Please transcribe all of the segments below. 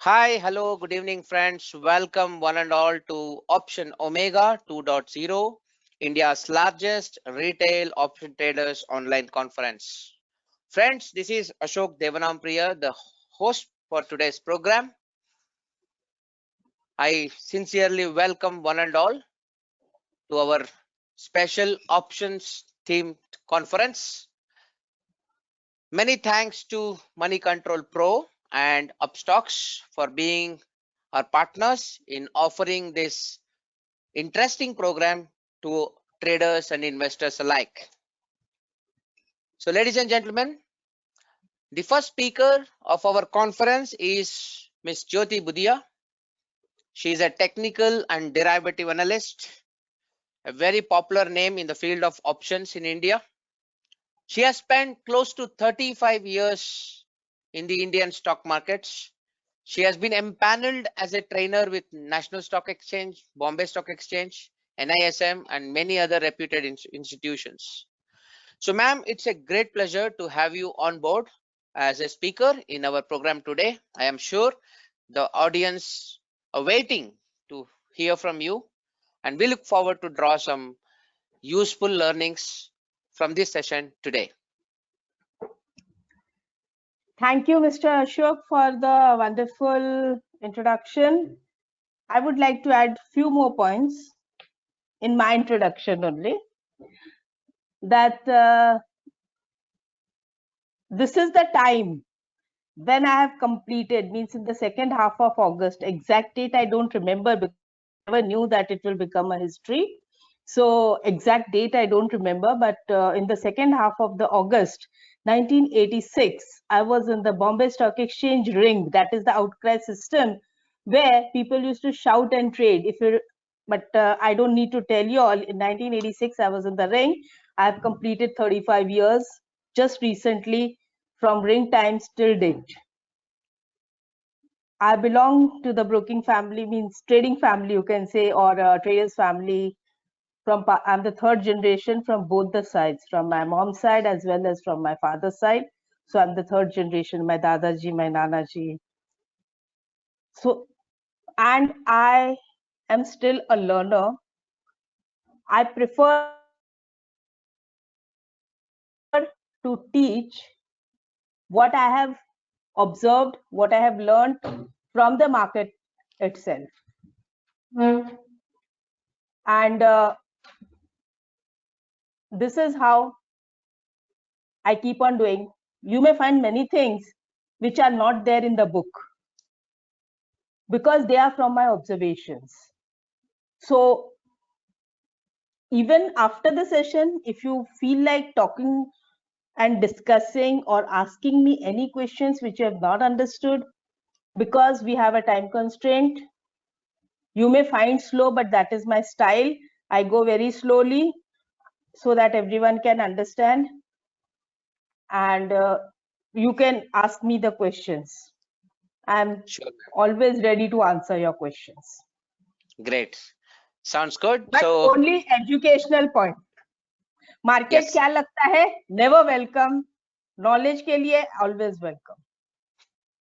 Hi, hello, good evening, friends. Welcome one and all to Option Omega 2.0, India's largest retail option traders online conference. Friends, this is Ashok Devanampriya, the host for today's program. I sincerely welcome one and all to our special options themed conference. Many thanks to Money Control Pro and Upstocks for being our partners in offering this interesting program to traders and investors alike. So, ladies and gentlemen, the first speaker of our conference is Ms. Jyoti Budia. She is a technical and derivative analyst, a very popular name in the field of options in India. She has spent close to 35 years in the Indian stock markets. She has been empaneled as a trainer with National Stock Exchange, Bombay Stock Exchange, NISM, and many other reputed institutions. So, ma'am, it's a great pleasure to have you on board as a speaker in our program today. I am sure the audience are waiting to hear from you, and we look forward to draw some useful learnings from this session today. Thank you, Mr. Ashok, for the wonderful introduction. I would like to add few more points in my introduction only. That this is the time when I have completed, means in the second half of August. Exact date I don't remember because I never knew that it will become a history. So exact date I don't remember, but in the second half of the August 1986, I was in the Bombay Stock Exchange ring. That is the outcry system where people used to shout and trade. But I don't need to tell you all. In 1986, I was in the ring. I have completed 35 years just recently from ring times till date. I belong to the broking family, means trading family, you can say, or traders family. I'm the third generation from both the sides, from my mom's side as well as from my father's side. So I'm the third generation, my dadaji, my nanaji. So, and I am still a learner. I prefer to teach what I have observed, what I have learned from the market itself. And this is how I keep on doing. You may find many things which are not there in the book because they are from my observations. So even after the session, if you feel like talking and discussing or asking me any questions which you have not understood, because we have a time constraint, you may find slow, but that is my style. I go very slowly so that everyone can understand, and you can ask me the questions. I'm always ready to answer your questions. Great. Sounds good. But so only educational point. Market yes, क्या लगता है? Never welcome. Knowledge के लिए always welcome.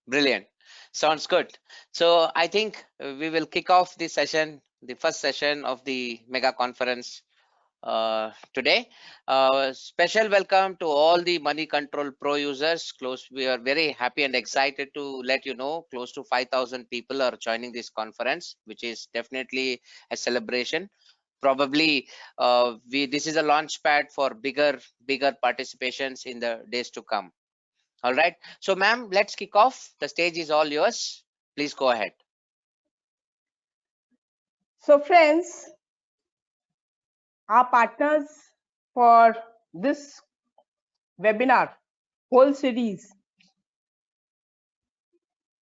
brilliant. Sounds good. So I think we will kick off this session, the first session of the mega conference today. Special welcome to all the Money Control Pro users. We are very happy and excited to let you know close to 5,000 people are joining this conference, which is definitely a celebration. Probably this is a launch pad for bigger participations in the days to come. All right, so ma'am, let's kick off. The stage is all yours. Please go ahead. So friends, our partners for this webinar, whole series.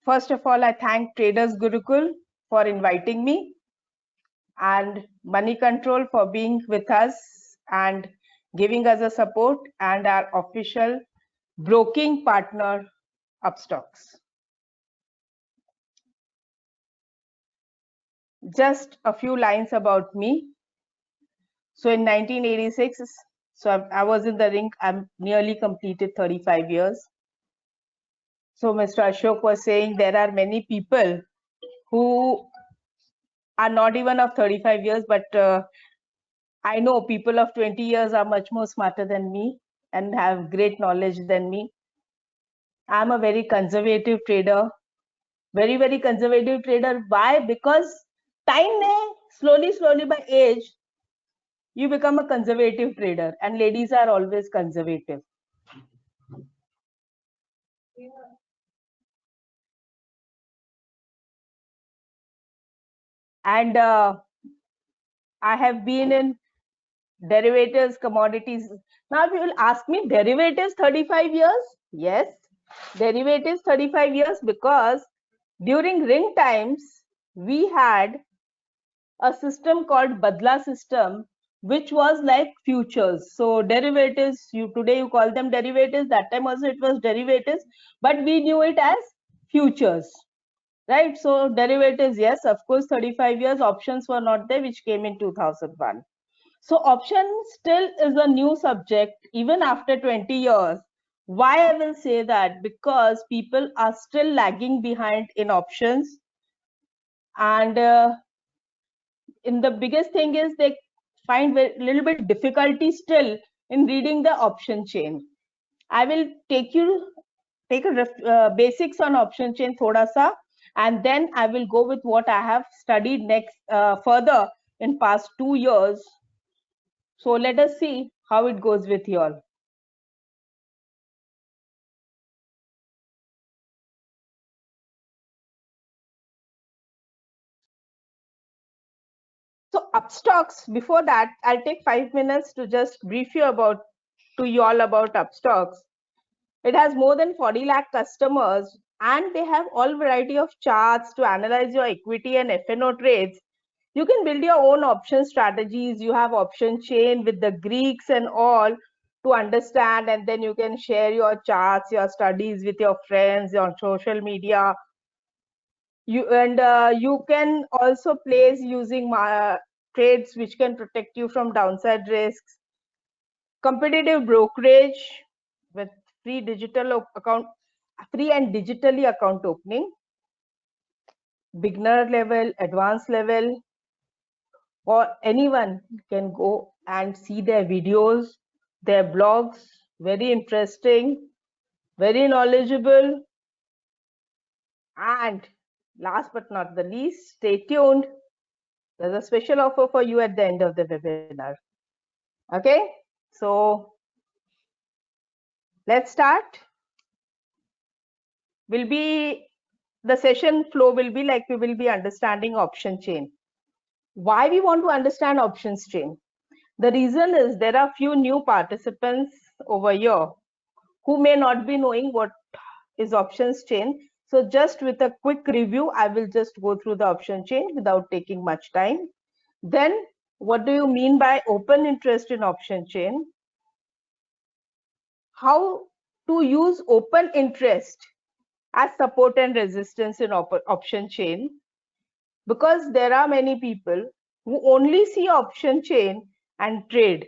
First of all, I thank Traders Gurukul for inviting me and Money Control for being with us and giving us a support, and our official broking partner, Upstocks. Just a few lines about me. So in 1986, so I was in the ring. I'm nearly completed 35 years. So Mr. Ashok was saying there are many people who are not even of 35 years, but I know people of 20 years are much more smarter than me and have great knowledge than me. I'm a very conservative trader, very, very conservative trader. Why? Because time may slowly by age, you become a conservative trader, and ladies are always conservative. And I have been in derivatives, commodities. Now, if you will ask me, derivatives 35 years? Yes, derivatives 35 years, because during ring times, we had a system called Badla system, which was like futures. So derivatives, today you call them derivatives, that time also it was derivatives, but we knew it as futures, right? So derivatives, yes, of course, 35 years. Options were not there, which came in 2001. So option still is a new subject even after 20 years. Why I will say that? Because people are still lagging behind in options, and in the biggest thing is they find a little bit difficulty still in reading the option chain. I will take a basics on option chain thoda sa, and then I will go with what I have studied next further in past 2 years. So let us see how it goes with you all. So Upstocks, before that, I'll take 5 minutes to just brief you about Upstocks. It has more than 40 lakh customers, and they have all variety of charts to analyze your equity and FNO trades. You can build your own option strategies. You have option chain with the Greeks and all to understand, and then you can share your charts, your studies with your friends on social media. You can also place using trades which can protect you from downside risks. Competitive brokerage with free and digitally account opening. Beginner level, advanced level, or anyone can go and see their videos, their blogs. Very interesting, very knowledgeable. And last but not the least, stay tuned. There's a special offer for you at the end of the webinar. Okay, so let's start. The session flow will be like we will be understanding option chain. Why we want to understand options chain? The reason is there are few new participants over here who may not be knowing what is options chain. So just with a quick review, I will just go through the option chain without taking much time. Then what do you mean by open interest in option chain? How to use open interest as support and resistance in option chain, because there are many people who only see option chain and trade,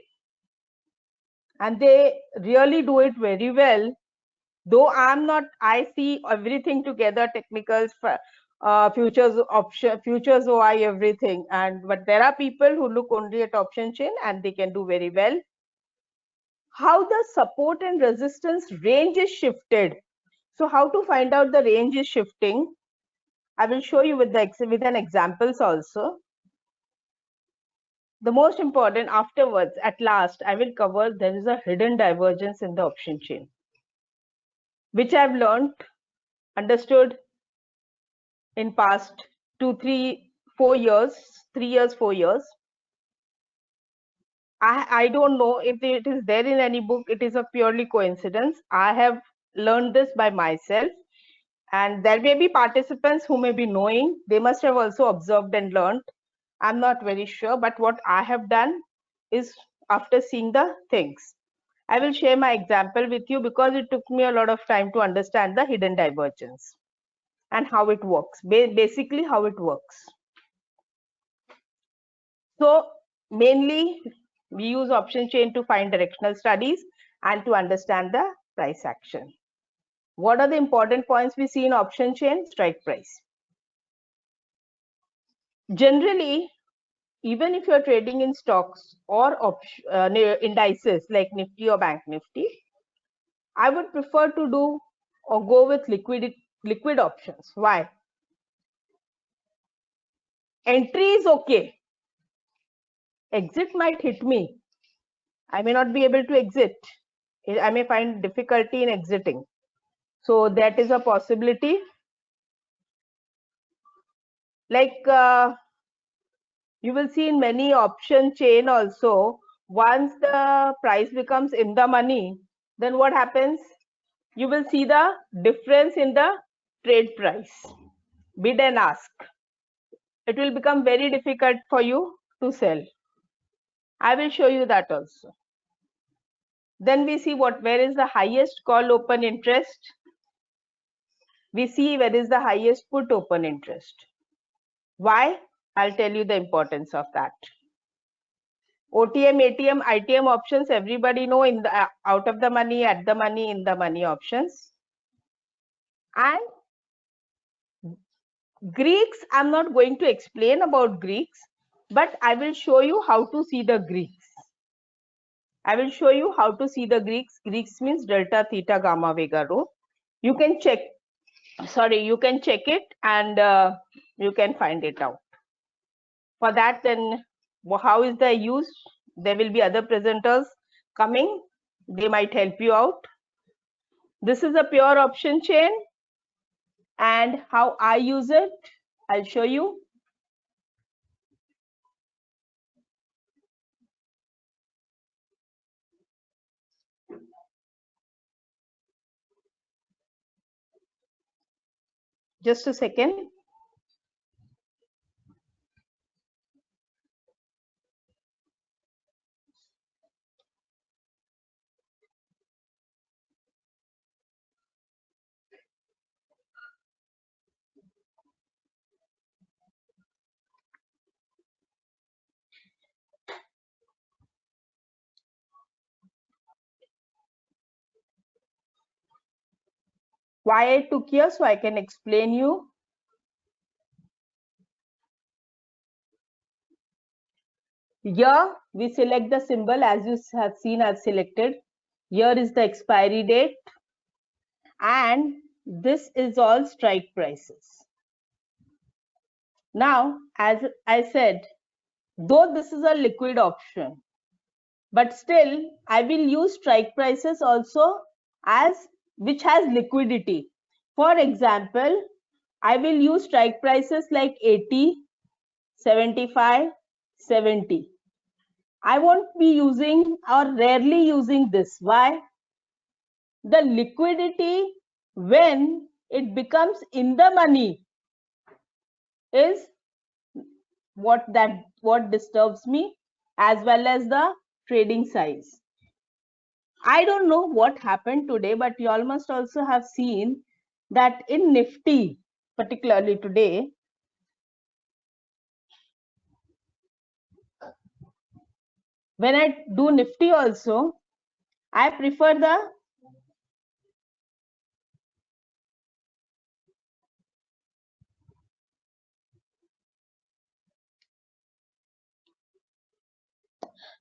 and they really do it very well. Though I see everything together, technicals, futures, option, futures, OI, everything. But there are people who look only at option chain and they can do very well. How the support and resistance range is shifted. So how to find out the range is shifting? I will show you with an examples also. The most important, afterwards, at last, I will cover there is a hidden divergence in the option chain, which I've learned, understood in past 2, 3, 4 years, 3 years, 4 years. I don't know if it is there in any book. It is a purely coincidence. I have learned this by myself, and there may be participants who may be knowing. They must have also observed and learned. I'm not very sure, but what I have done is, after seeing the things, I will share my example with you, because it took me a lot of time to understand the hidden divergence and how it works, basically how it works. So mainly we use option chain to find directional studies and to understand the price action. What are the important points we see in option chain? Strike price. Generally, even if you're trading in stocks or indices like Nifty or Bank Nifty, I would prefer to do or go with liquid options. Why? Entry is okay. Exit might hit me. I may not be able to exit. I may find difficulty in exiting. So that is a possibility. Like you will see in many option chain also, once the price becomes in the money, then what happens? You will see the difference in the trade price, bid and ask. It will become very difficult for you to sell. I will show you that also. Then we see where is the highest call open interest. We see where is the highest put open interest. Why? I'll tell you the importance of that. OTM, ATM, ITM options, everybody know in the out of the money, at the money, in the money options. And Greeks, I'm not going to explain about Greeks, but I will show you how to see the Greeks. I will show you how to see the Greeks. Greeks means delta, theta, gamma, vega, rho. You can check, you can check it and you can find it out. For that, then how is the use? There will be other presenters coming. They might help you out. This is a pure option chain, and how I use it, I'll show you. Just a second. Why I took here, so I can explain you. Here we select the symbol as you have seen I've selected. Here is the expiry date, and this is all strike prices. Now, as I said, though this is a liquid option, but still I will use strike prices also as which has liquidity. For example, I will use strike prices like 80, 75, 70. I won't be using or rarely using this. Why? The liquidity when it becomes in the money is what disturbs me, as well as the trading size. I don't know what happened today, but you all must also have seen that in Nifty, particularly today, when I do Nifty also, I prefer the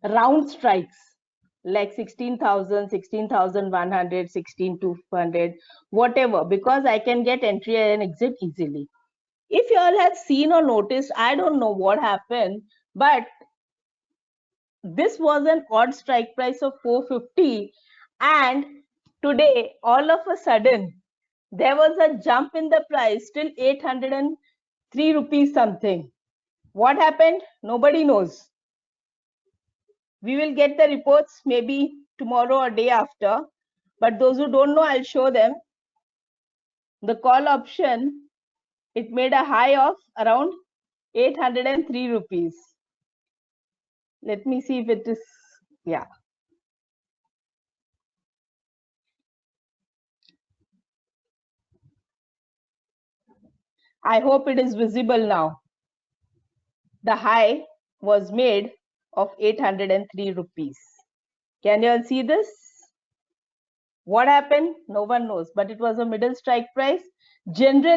round strikes like 16,000, 16,100, 16,200, whatever, because I can get entry and exit easily. If you all have seen or noticed, I don't know what happened, but this was an odd strike price of 450, and today all of a sudden there was a jump in the price till 803 rupees something. What happened? Nobody knows. We will get the reports maybe tomorrow or day after, but those who don't know, I'll show them. The call option, it made a high of around 803 rupees. Let me see if it is, yeah. I hope it is visible now. The high was made of 803 rupees. Can you all see this? What happened? No one knows, but it was a middle strike price. Generally,